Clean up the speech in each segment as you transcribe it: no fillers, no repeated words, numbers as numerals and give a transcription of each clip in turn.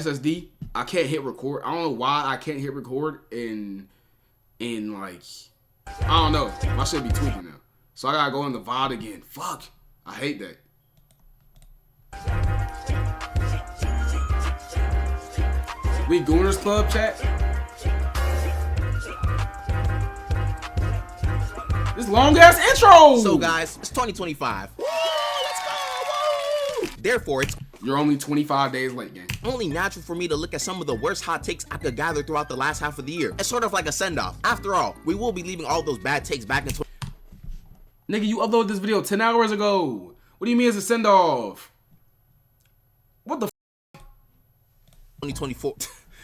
SSD. I can't hit record. I don't know why I can't hit record in like, I don't know. My shit be tweaking now. So I gotta go in the VOD again. Fuck. I hate that. We Gooners Club chat. This long ass intro. So guys, it's 2025. Woo, let's go. Woo. Therefore, it's you're only 25 days late, gang. Only natural for me to look at some of the worst hot takes I could gather throughout the last half of the year. It's sort of like a send-off. After all, we will be leaving all those bad takes back in Nigga, you uploaded this video 10 hours ago. What do you mean it's a send-off? What the 2024.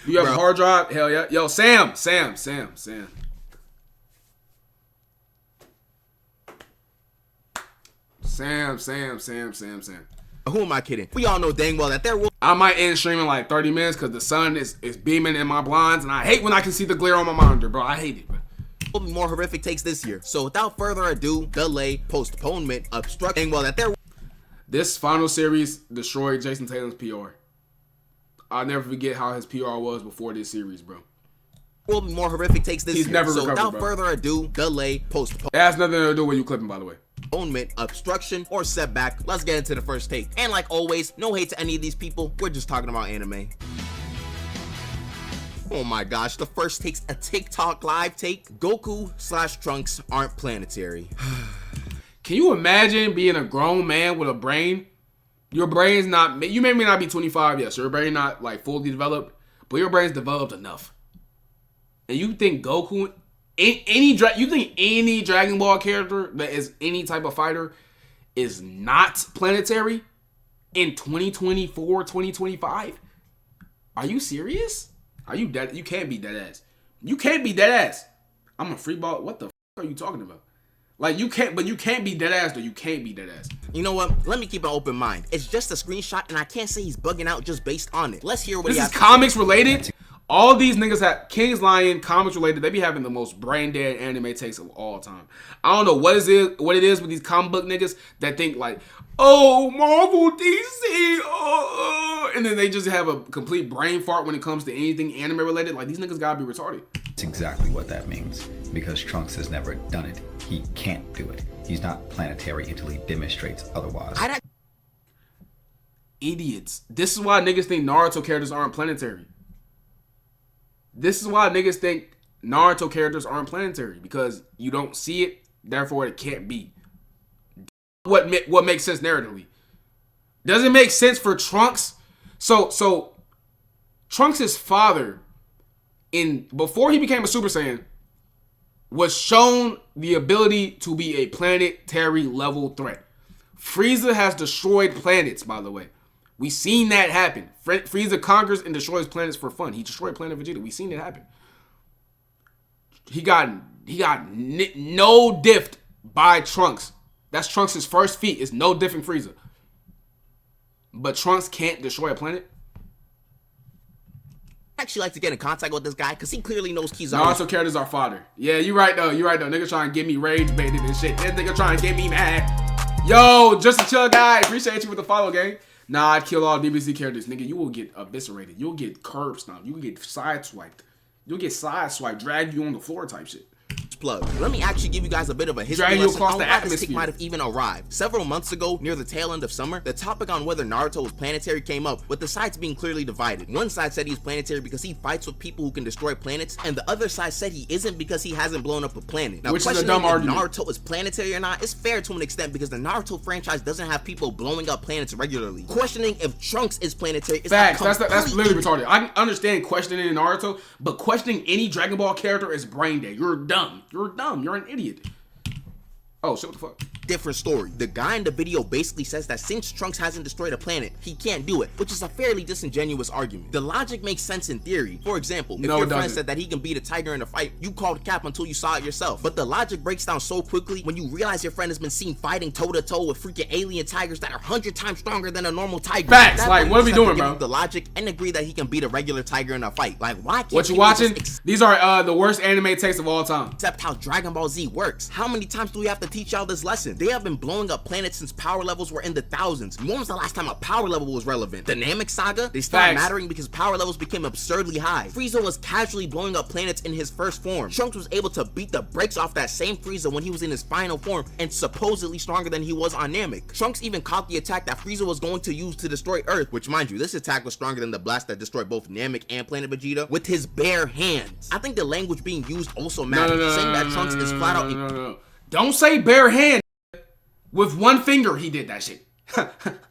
You have a hard drive? Hell yeah. Yo, Sam. Who am I kidding? We all know dang well that there will. I might end streaming like 30 minutes because the sun is beaming in my blinds, and I hate when I can see the glare on my monitor, bro. I hate it, bro. Will be more horrific takes this year. So without further ado, delay, postponement, obstructing, well that there. This final series destroyed Jason Tatum's PR. I'll never forget how his PR was before this series, bro. Will be more horrific takes this year. He's never recovered, without bro. further ado, delay, postponement. It has nothing to do with you clipping, by the way. Obstruction, or setback. Let's get into the first take. And like always, no hate to any of these people. We're just talking about anime. Oh my gosh, the first take's a TikTok live take. Goku/Trunks aren't planetary. Can you imagine being a grown man with a brain? Your brain's not, you may not be 25 yet, so your brain not like fully developed, but your brain's developed enough. And you think Goku, you think any Dragon Ball character that is any type of fighter is not planetary in 2024, 2025? Are you serious? Are you dead? You can't be dead ass. You can't be dead ass. I'm a free ball. What the f are you talking about? Like you can't be dead ass though. You can't be dead ass. You know what? Let me keep an open mind. It's just a screenshot and I can't say he's bugging out just based on it. Let's hear what he has to say. This is comics related. All these niggas have King's Lion, comics related. They be having the most brain dead anime takes of all time. I don't know what it is with these comic book niggas that think like, oh, Marvel, DC, and then they just have a complete brain fart when it comes to anything anime related. Like these niggas gotta be retarded. That's exactly what that means, because Trunks has never done it. He can't do it. He's not planetary until he demonstrates otherwise. Idiots. This is why niggas think Naruto characters aren't planetary. This is why niggas think Naruto characters aren't planetary, because you don't see it, therefore it can't be. What makes sense narratively? Does it make sense for Trunks? So Trunks' father, before he became a Super Saiyan, was shown the ability to be a planetary level threat. Frieza has destroyed planets, by the way. We seen that happen. Frieza conquers and destroys planets for fun. He destroyed Planet Vegeta. We seen it happen. He got no diffed by Trunks. That's Trunks' first feat. Is no diffing Frieza. But Trunks can't destroy a planet. I actually like to get in contact with this guy because he clearly knows Kizaru. Naruto characters are fodder. Yeah, you right though. Nigga trying to get me rage baited and shit. This nigga trying to get me mad. Yo, just a chill guy. Appreciate you with the follow, gang. Nah, I'd kill all DBZ characters. Nigga, you will get eviscerated. You'll get curb stomped. You will get sideswiped. You'll get sideswiped, drag you on the floor type shit. Plug. Let me actually give you guys a bit of a history Drag you lesson across on the why this atmosphere. take might have even arrived. Several months ago, near the tail end of summer, the topic on whether Naruto was planetary came up, with the sides being clearly divided. One side said he's planetary because he fights with people who can destroy planets, and the other side said he isn't because he hasn't blown up a planet. Now, which is a questioning dumb if argument. Naruto is planetary or not is fair to an extent because the Naruto franchise doesn't have people blowing up planets regularly. Questioning if Trunks is planetary is Facts. That's literally retarded. I understand questioning in Naruto, but questioning any Dragon Ball character is brain dead. You're dumb. You're dumb. You're an idiot. Oh shit, what the fuck? Different story. The guy in the video basically says that since Trunks hasn't destroyed a planet, he can't do it, which is a fairly disingenuous argument. The logic makes sense in theory. For example, if your friend said that he can beat a tiger in a fight, you called cap until you saw it yourself. But the logic breaks down so quickly when you realize your friend has been seen fighting toe-to-toe with freaking alien tigers that are 100 times stronger than a normal tiger. Facts. Like, what are we doing, bro? The logic and agree that he can beat a regular tiger in a fight. Like, why can't what you watching? These are the worst anime takes of all time. Except how Dragon Ball Z works. How many times do we have to teach y'all this lesson. They have been blowing up planets since power levels were in the thousands. When was the last time a power level was relevant? The Namek saga? They stopped mattering because power levels became absurdly high. Frieza was casually blowing up planets in his first form. Trunks was able to beat the brakes off that same Frieza when he was in his final form and supposedly stronger than he was on Namek. Trunks even caught the attack that Frieza was going to use to destroy Earth, which mind you, this attack was stronger than the blast that destroyed both Namek and Planet Vegeta, with his bare hands. I think the language being used also matters. Saying that Trunks is flat out... No. Don't say bare hand. With one finger he did that shit.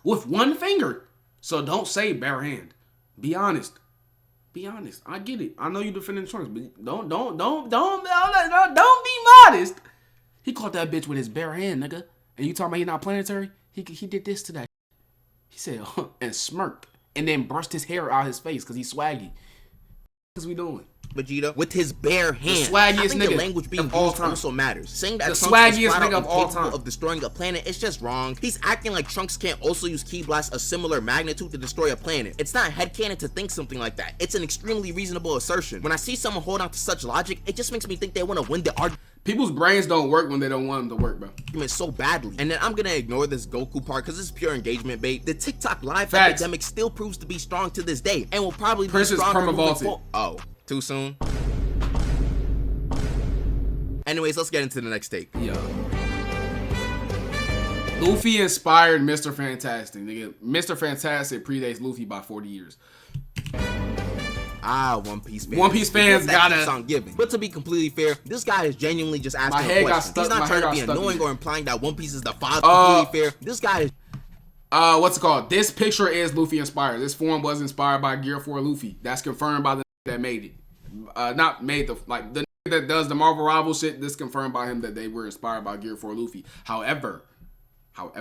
With one finger. So don't say bare hand. Be honest. Be honest. I get it. I know you defending Trunks, but don't be modest. He caught that bitch with his bare hand, nigga. And you talking about he not planetary? He did this to that. He said, and smirked. And then brushed his hair out his face because he's swaggy. What's we doing? Vegeta with his bare hands. The swaggiest I think nigga the language being used also matters. Saying that the Trunks swaggiest is nigga of all time of destroying a planet, it's just wrong. He's acting like Trunks can't also use Ki Blast of similar magnitude to destroy a planet. It's not headcanon to think something like that. It's an extremely reasonable assertion. When I see someone hold on to such logic, it just makes me think they want to win the argument. People's brains don't work when they don't want them to work, bro. So badly. And then I'm gonna ignore this Goku part because it's pure engagement bait. The TikTok live epidemic still proves to be strong to this day and will probably be stronger moving forward. Oh, too soon? Anyways, let's get into the next take. Yo. Luffy inspired Mr. Fantastic, nigga. Mr. Fantastic predates Luffy by 40 years. One Piece fans. One Piece fans gotta on giving. But to be completely fair, this guy is genuinely just asking a question. He's not trying to be annoying or implying that One Piece is the father. Completely fair. This guy is what's it called? This picture is Luffy inspired. This form was inspired by Gear 4 Luffy. That's confirmed by the that made it. Not made the that does the Marvel Rival shit. This confirmed by him that they were inspired by Gear 4 Luffy. However, you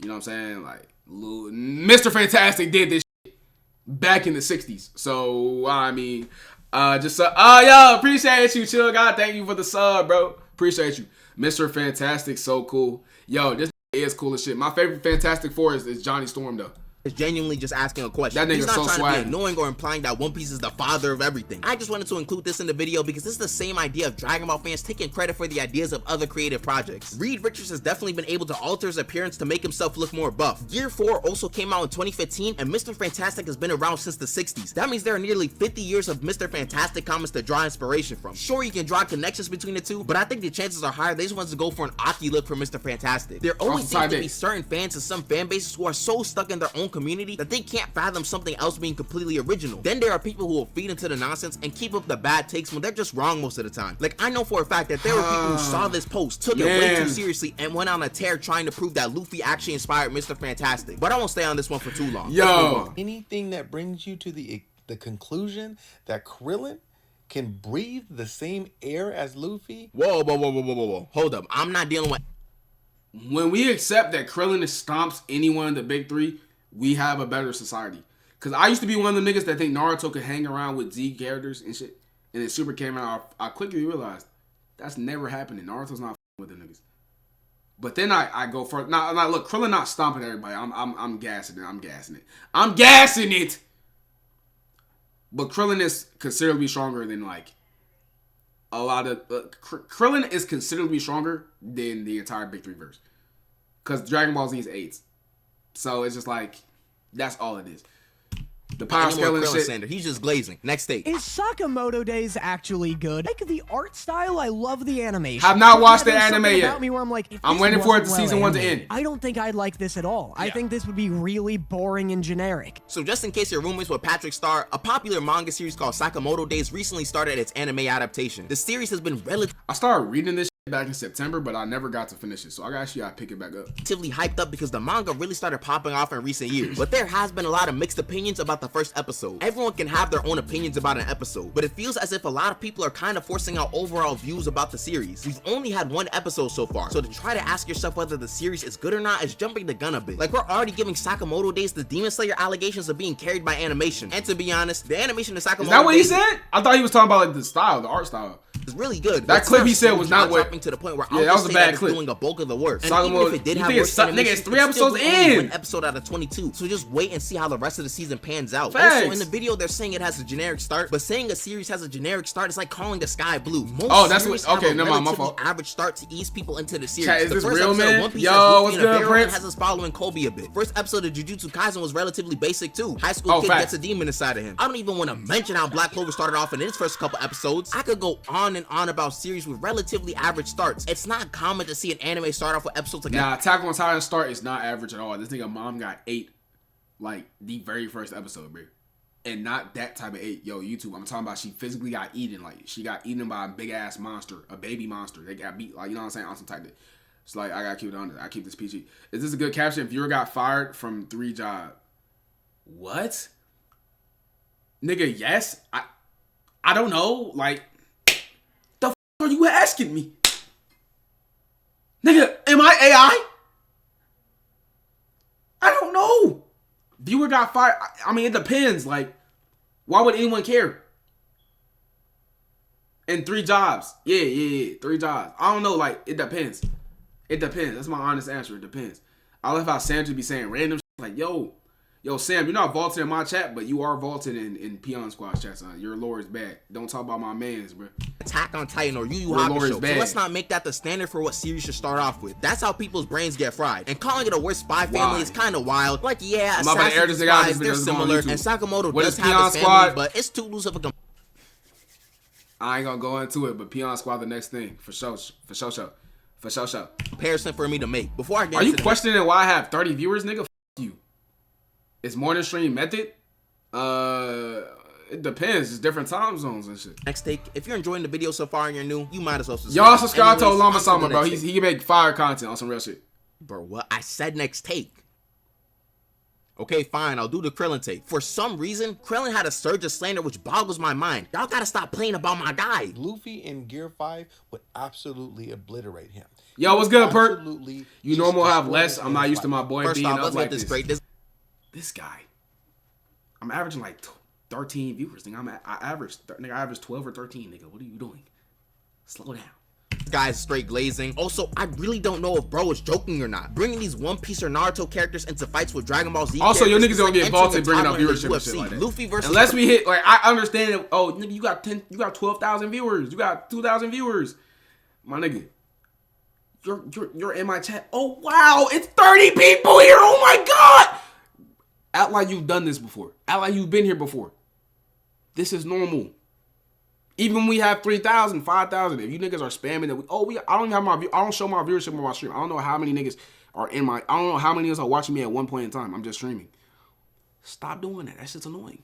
know what I'm saying? Like Mr. Fantastic did this shit back in the 60s. So I mean, yo, appreciate you, chill God. Thank you for the sub, bro. Appreciate you, Mr. Fantastic. So cool, yo. This is cool as shit. My favorite Fantastic Four is Johnny Storm though. Is genuinely just asking a question. That nigga's He's not so trying swag. to be annoying or implying that One Piece is the father of everything. I just wanted to include this in the video because this is the same idea of Dragon Ball fans taking credit for the ideas of other creative projects. Reed Richards has definitely been able to alter his appearance to make himself look more buff. Gear 4 also came out in 2015 and Mr. Fantastic has been around since the 60s. That means there are nearly 50 years of Mr. Fantastic comics to draw inspiration from. Sure, you can draw connections between the two, but I think the chances are higher they just want to go for an Aki look for Mr. Fantastic. There always seems to be certain fans and some fan bases who are so stuck in their own community that they can't fathom something else being completely original. Then there are people who will feed into the nonsense and keep up the bad takes when they're just wrong most of the time. Like I know for a fact that there were people who saw this post, took it way too seriously, and went on a tear trying to prove that Luffy actually inspired Mr. Fantastic. But I won't stay on this one for too long. Yo, anything that brings you to the conclusion that Krillin can breathe the same air as Luffy? Whoa. Hold up. I'm not dealing with... When we accept that Krillin stomps anyone in the big three, we have a better society. Cause I used to be one of the niggas that think Naruto could hang around with Z characters and shit. And then Super came out, I quickly realized that's never happening. Naruto's not with the niggas. But then I go for now. Look, Krillin not stomping everybody. I'm gassing it. I'm gassing it. But Krillin is considerably stronger than like a lot of Krillin is considerably stronger than the entire Big Three verse. Cause Dragon Ball Z is 8. So it's just like, that's all it is. The power scale and shit. Sander. He's just glazing. Next state. Is Sakamoto Days actually good? I like the art style. I love the animation. Have not watched the anime yet. About me where I'm like, I'm waiting for it to season 1 to end. I don't think I'd like this at all. I think this would be really boring and generic. So just in case you're roommates with Patrick Star, a popular manga series called Sakamoto Days recently started its anime adaptation. The series has been I started reading this back in September, but I never got to finish it, so I actually gotta pick it back up. Relatively hyped up because the manga really started popping off in recent years. But there has been a lot of mixed opinions about the first episode. Everyone can have their own opinions about an episode, but it feels as if a lot of people are kind of forcing out overall views about the series. We've only had 1 episode so far, so to try to ask yourself whether the series is good or not is jumping the gun a bit. Like we're already giving Sakamoto Days the Demon Slayer allegations of being carried by animation. And to be honest, the animation of Sakamoto Is that what he Days said? I thought he was talking about like the style, the art style. is really good. That clip he said was not what. To the point where that was a bad clip. Doing a bulk of the work. And even if it did have worse nigga, it's 3 episodes in. 1 episode out of 22. So just wait and see how the rest of the season pans out. Facts. Also, in the video, they're saying it has a generic start, but saying a series has a generic start is like calling the sky blue. Most that's what. Okay, never mind, my fault. Average start to ease people into the series. Chat, is this real, man? Yo, what's good, Prince? Has us following Kobe a bit. First episode of Jujutsu Kaisen was relatively basic too. High school kid gets a demon inside of him. I don't even want to mention how Black Clover started off in its first couple episodes. I could go on and on about series with relatively average starts. It's not common to see an anime start off with episodes like that. Attack on Titan start is not average at all. This nigga mom got 8 like the very first episode, bro. And not that type of 8. Yo, YouTube, I'm talking about she physically got eaten. Like, she got eaten by a big-ass monster, a baby monster. They got beat, like, you know what I'm saying? On some type of... It's like, I gotta keep it on. I keep this PG. Is this a good caption? Viewer got fired from 3 jobs. What? Nigga, yes? I don't know. Like, the f*** are you asking me? Nigga, am I AI? I don't know. Viewer got fired. I mean, it depends. Like, why would anyone care? And 3 jobs. Yeah. 3 jobs. I don't know. Like, it depends. It depends. That's my honest answer. It depends. I love how Sandra be saying random shit. Like, yo, Sam, you're not vaulted in my chat, but you are vaulted in Peon Squad chat, son. Your lore is bad. Don't talk about my mans, bro. Attack on Titan or Yu Yu Hakusho. So let's not make that the standard for what series should start off with. That's how people's brains get fried. And calling it a worst spy family is kind of wild. Like, yeah, Assassin's spies, they're similar. And Sakamoto does have his family, but it's too loose of a... I ain't gonna go into it, but Peon Squad the next thing. For sure. Comparison for me to make. Before I get Are you questioning why I have 30 viewers, nigga? F you. It's morning stream method. It depends. It's different time zones and shit. Next take. If you're enjoying the video so far and you're new, you might as well subscribe. Y'all subscribe to Olama Sama, bro. He can make fire content on some real shit. Bro, what? I said next take. Okay, fine. I'll do the Krillin take. For some reason, Krillin had a surge of slander which boggles my mind. Y'all gotta stop playing about my guy. Luffy in Gear 5 would absolutely obliterate him. Yo, what's good, Perk? You normal have less. I'm not used to my boy being up like this. This guy. I'm averaging like 13 viewers. Nigga, I average 12 or 13, nigga. What are you doing? Slow down. This guy's straight glazing. Also, I really don't know if bro is joking or not. Bringing these One Piece or Naruto characters into fights with Dragon Ball Z. Also, your niggas don't get vaulted bringing up viewership and shit like that. Luffy versus unless we hit, like, I understand it. Oh, nigga, you got 12,000 viewers. You got 2,000 viewers. My nigga, you're in my chat. Oh wow, it's 30 people here. Oh my god. Act like you've done this before. Act like you've been here before. This is normal. Even when we have 3,000, 5,000, if you niggas are spamming that, I don't even have I don't show my viewership on my stream. I don't know how many niggas are I don't know how many niggas are watching me at one point in time. I'm just streaming. Stop doing that. That shit's annoying.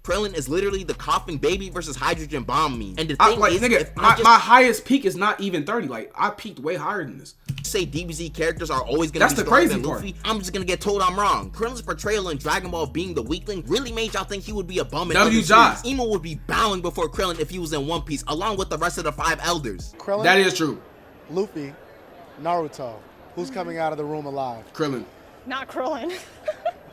Krillin is literally the coughing baby versus hydrogen bomb meme. And the thing is, nigga, my highest peak is not even 30. Like, I peaked way higher than this. Say DBZ characters are always gonna be stronger than Luffy, I'm just gonna get told I'm wrong. Krillin's portrayal in Dragon Ball being the weakling really made y'all think he would be a bum in other series. Emo would be bowing before Krillin if he was in One Piece, along with the rest of the 5 elders. Krillin, that is true. Luffy, Naruto. Who's coming out of the room alive? Krillin. Not Krillin.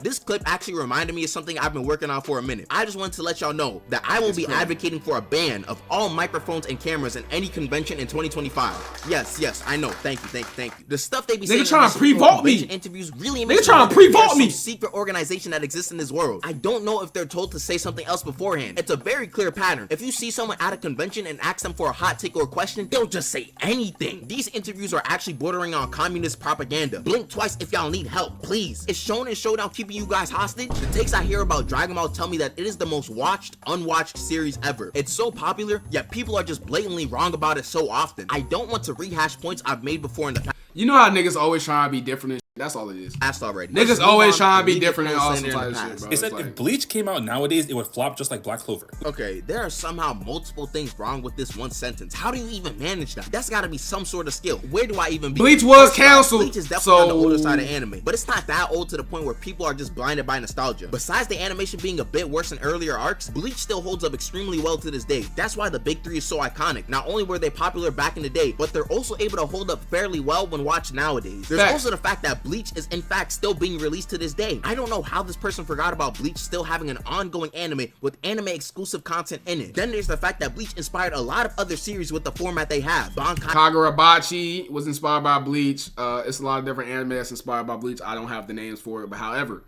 This clip actually reminded me of something I've been working on for a minute. I just wanted to let y'all know that I will be advocating for a ban of all microphones and cameras in any convention in 2025. Yes, I know. Thank you. The stuff they be saying trying to pre-vault me. Interviews really makes me trying to pre-vault me. Secret organization that exists in this world. I don't know if they're told to say something else beforehand. It's a very clear pattern. If you see someone at a convention and ask them for a hot take or a question, they'll just say anything. These interviews are actually bordering on communist propaganda. Blink twice if y'all need help, please. Is Shonen Showdown keeping you guys hostage? The takes I hear about Dragon Ball tell me that it is the most watched, unwatched series ever. It's so popular, yet people are just blatantly wrong about it so often. I don't want to rehash points I've made before in the past. You know how niggas always trying to be different and shit? That's all it is. Asked already. Niggas always trying to be different and all some type of shit, bro. It's like if Bleach came out nowadays, it would flop just like Black Clover. Okay, there are somehow multiple things wrong with this one sentence. How do you even manage that? That's gotta be some sort of skill. Where do I even begin? Bleach was canceled. Bleach is definitely on the older side of anime, but it's not that old to the point where people are just blinded by nostalgia. Besides the animation being a bit worse than earlier arcs, Bleach still holds up extremely well to this day. That's why the big 3 is so iconic. Not only were they popular back in the day, but they're also able to hold up fairly well when watched nowadays. There's also the fact that Bleach is in fact still being released to this day. I don't know how this person forgot about Bleach still having an ongoing anime with anime exclusive content in it. Then there's the fact that Bleach inspired a lot of other series with the format they have. Kagurabachi was inspired by Bleach. It's a lot of different anime that's inspired by Bleach. I don't have the names for it, but however,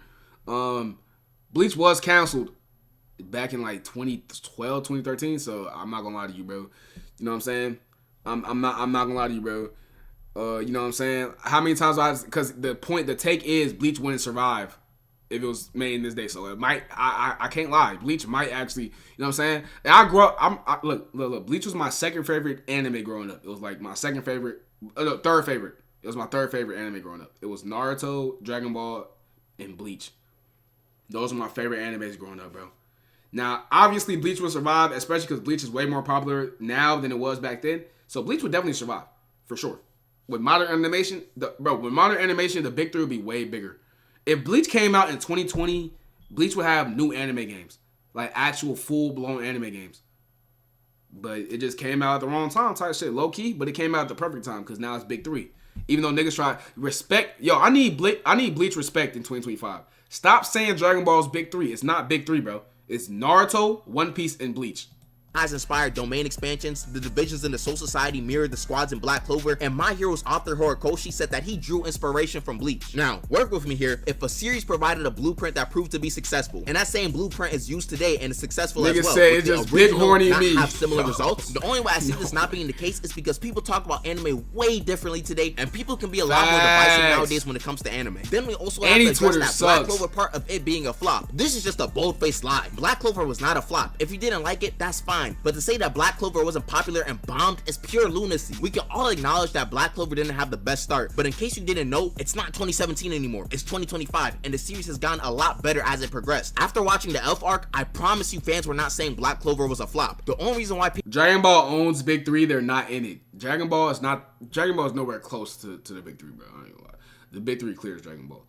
Bleach was canceled back in like 2012, 2013. So I'm not gonna lie to you, bro. You know what I'm saying? I'm not gonna lie to you, bro. You know what I'm saying? How many times because the take is Bleach wouldn't survive if it was made in this day. So it might, I can't lie. Bleach might actually, you know what I'm saying? And I grew up, look, Bleach was my second favorite anime growing up. It was like my third favorite. It was my third favorite anime growing up. It was Naruto, Dragon Ball, and Bleach. Those were my favorite animes growing up, bro. Now, obviously, Bleach will survive, especially because Bleach is way more popular now than it was back then. So Bleach would definitely survive, for sure. With modern animation, the big three would be way bigger. If Bleach came out in 2020, Bleach would have new anime games. Like actual full-blown anime games. But it just came out at the wrong time type shit. Low-key, but it came out at the perfect time because now it's big three. Even though niggas try respect. Yo, I need Bleach respect in 2025. Stop saying Dragon Ball's big three. It's not big three, bro. It's Naruto, One Piece, and Bleach. Has inspired domain expansions. The divisions in the Soul Society mirrored the squads in Black Clover, and My Hero's author Horikoshi said that he drew inspiration from Bleach. Now, work with me here. If a series provided a blueprint that proved to be successful, and that same blueprint is used today and is successful as well, say it's just big horny not me. Have similar results. The only way I see this not being the case is because people talk about anime way differently today, and people can be a lot more divisive nowadays when it comes to anime. Then we also have to address that Black Clover part of it being a flop. This is just a bold-faced lie. Black Clover was not a flop. If you didn't like it, that's fine. But to say that Black Clover wasn't popular and bombed is pure lunacy. We can all acknowledge that Black Clover didn't have the best start, but in case you didn't know, it's not 2017 anymore. It's 2025, and the series has gotten a lot better as it progressed. After watching the Elf arc, I promise you fans were not saying Black Clover was a flop. The only reason why Dragon Ball owns big three, they're not in it. Dragon Ball is nowhere close to the big three, bro. I ain't gonna lie. The big three clears Dragon Ball.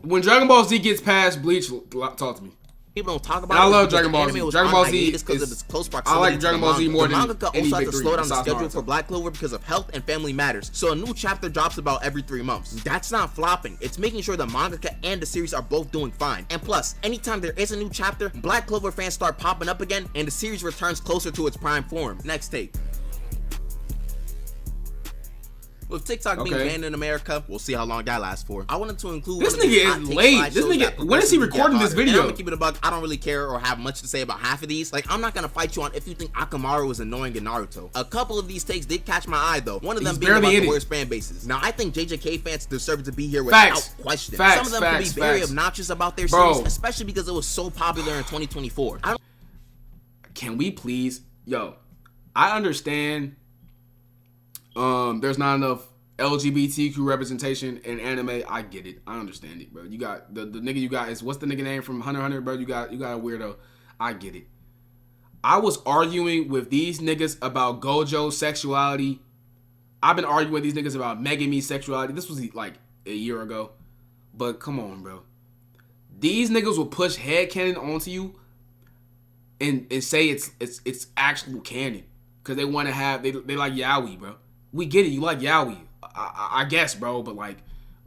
When Dragon Ball Z gets past Bleach, talk to me. people don't talk about I it. love Dragon Ball Z. Dragon Ball Z because of its close proximity. I like Dragon Ball Z more than the mangaka also had to slow down the schedule for Black Clover because of health and family matters. So a new chapter drops about every 3 months. That's not flopping. It's making sure the mangaka and the series are both doing fine. And plus, anytime there is a new chapter, Black Clover fans start popping up again, and the series returns closer to its prime form. Next take. With TikTok being banned in America, we'll see how long that lasts for. I wanted to include this nigga is late. This nigga, when is he recording this video? I'm gonna keep it a buck. I don't really care or have much to say about half of these. Like, I'm not gonna fight you on if you think Akamaru is annoying in Naruto. A couple of these takes did catch my eye though. One of them being about the worst fan bases. Now, I think JJK fans deserve to be here without question. Some of them can be very obnoxious about their series, especially because it was so popular in 2024. Can we please, I understand. There's not enough LGBTQ representation in anime. I get it. I understand it, bro. You got the nigga you got is, what's the nigga name from Hunter x Hunter, bro? You got a weirdo. I get it. I was arguing with these niggas about Gojo sexuality. I've been arguing with these niggas about Megumi sexuality. This was like a year ago. But come on, bro. These niggas will push headcanon onto you and say it's actual canon. Cause they want to have they like yaoi, bro. We get it. You like yaoi, I guess, bro. But like,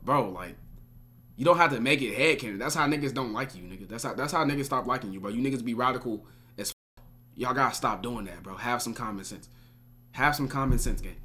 you don't have to make it headcanon. That's how niggas don't like you, nigga. That's how niggas stop liking you, bro. You niggas be radical as f***. Y'all gotta stop doing that, bro. Have some common sense. Have some common sense, gang.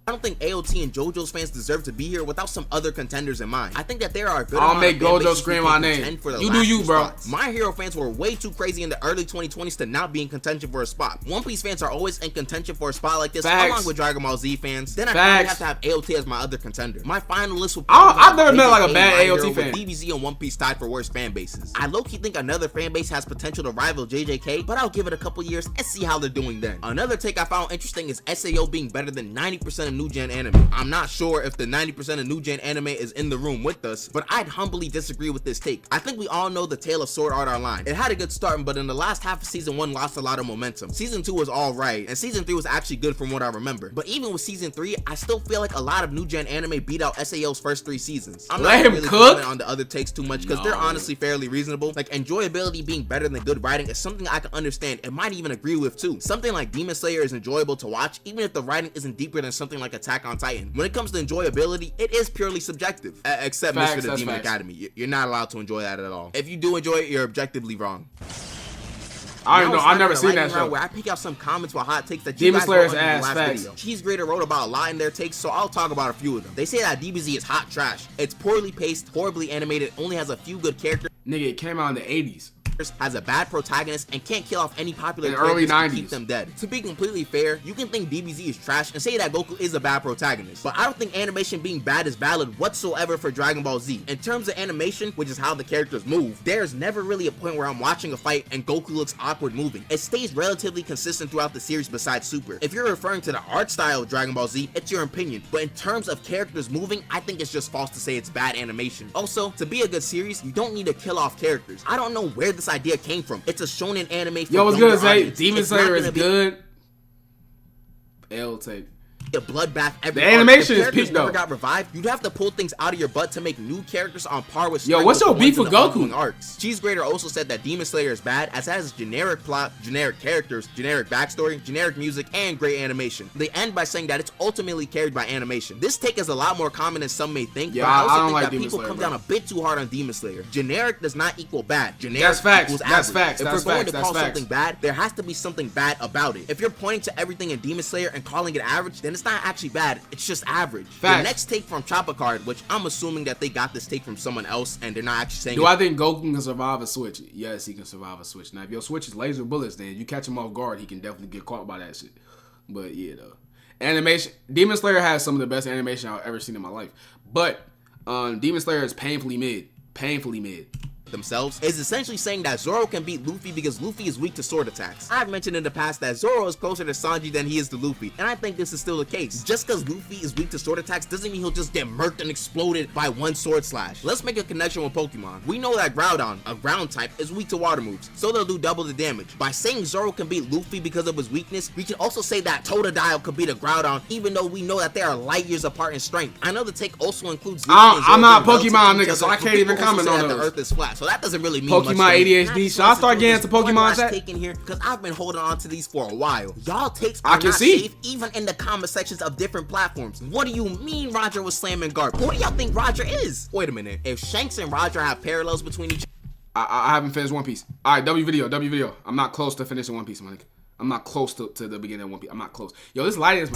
I don't think AOT and JoJo's fans deserve to be here without some other contenders in mind. I think that there are a good I'll make Gojo scream my name. You do you, bro. My Hero fans were way too crazy in the early 2020s to not be in contention for a spot. One Piece fans are always in contention for a spot like this, along with Dragon Ball Z fans. Then I probably have to have AOT as my other contender. My final list will I've never met like a bad AOT fan. DBZ and One Piece tied for worst fan bases. I low-key think another fan base has potential to rival JJK, but I'll give it a couple years and see how they're doing then. Another take I found interesting is SAO being better than 90% of new gen anime. I'm not sure if the 90% of new gen anime is in the room with us, but I'd humbly disagree with this take. I think we all know the tale of Sword Art Online. It had a good start, but in the last half of season 1 lost a lot of momentum. Season 2 was alright, and season 3 was actually good from what I remember. But even with season 3, I still feel like a lot of new gen anime beat out SAO's first 3 seasons. I'm not really commenting on the other takes too much because they're honestly fairly reasonable. Like, enjoyability being better than good writing is something I can understand and might even agree with too. Something like Demon Slayer is enjoyable to watch even if the writing isn't deeper than something like Attack on Titan. When it comes to enjoyability, it is purely subjective. Except Facts, Mr. The Demon facts. Academy. You're not allowed to enjoy that at all. If you do enjoy it, you're objectively wrong. I don't know. I've never seen that show. Where I pick out some comments with hot takes that Demon Slayer's ass facts. Cheese Grater wrote about a lot in their takes, so I'll talk about a few of them. They say that DBZ is hot trash. It's poorly paced, horribly animated, only has a few good characters. Nigga, it came out in the 80s. Has a bad protagonist and can't kill off any popular In characters early and 90s. keep them dead. To be completely fair, you can think DBZ is trash and say that Goku is a bad protagonist, but I don't think animation being bad is valid whatsoever for Dragon Ball Z. In terms of animation, which is how the characters move, there's never really a point where I'm watching a fight and Goku looks awkward moving. It stays relatively consistent throughout the series besides Super. If you're referring to the art style of Dragon Ball Z, it's your opinion, but in terms of characters moving, I think it's just false to say it's bad animation. Also, to be a good series, you don't need to kill off characters. I don't know where this idea came from. It's a shonen anime for Yo, what's good, Zay? audience. Demon Slayer is good. L take. A bloodbath every the animation arc. is peak though. Never got revived. You'd have to pull things out of your butt to make new characters on par with. Yo, what's your beef with Goku? Arcs. Cheese Grater also said that Demon Slayer is bad as it has generic plot, generic characters, generic backstory, generic music, and great animation. They end by saying that it's ultimately carried by animation. This take is a lot more common than some may think. Yeah, but I also don't think like that Demon people Slayer, come bro. down a bit too hard on Demon Slayer. Generic does not equal bad. Generic That's facts. equals That's average. facts. If That's we're going facts. to That's call facts. something bad, there has to be something bad about it. If you're pointing to everything in Demon Slayer and calling it average, then it's not actually bad. It's just average. Facts. The next take from Choppa Card, which I'm assuming that they got this take from someone else and they're not actually saying Do I think Goku can survive a switch? Yes, he can survive a switch. Now, if your switch is laser bullets, then you catch him off guard, he can definitely get caught by that shit. But yeah, though. Animation. Demon Slayer has some of the best animation I've ever seen in my life. But Demon Slayer is painfully mid. Painfully mid. themselves is essentially saying that Zoro can beat Luffy because Luffy is weak to sword attacks. I've mentioned in the past that Zoro is closer to Sanji than he is to Luffy, and I think this is still the case. Just because Luffy is weak to sword attacks doesn't mean he'll just get murked and exploded by one sword slash. Let's make a connection with Pokemon. We know that Groudon, a ground type, is weak to water moves, so they'll do double the damage. By saying Zoro can beat Luffy because of his weakness, we can also say that Totodile could beat a Groudon, even though we know that they are light years apart in strength. I know the take also includes I'm not Pokemon nigga, so I can't even comment on the those. Earth is flat, so that doesn't really mean Pokemon much to me. ADHD. Should I start getting into Pokemon chat? Taking here because I've been holding on to these for a while. Y'all takes I are can not see. safe even in the comment sections of different platforms. What do you mean Roger was slamming Garp? What do y'all think Roger is? Wait a minute. If Shanks and Roger have parallels between each I haven't finished One Piece. Alright, W video. I'm not close to finishing One Piece, my nigga. I'm not close to the beginning of One Piece. I'm not close. Yo, this lighting is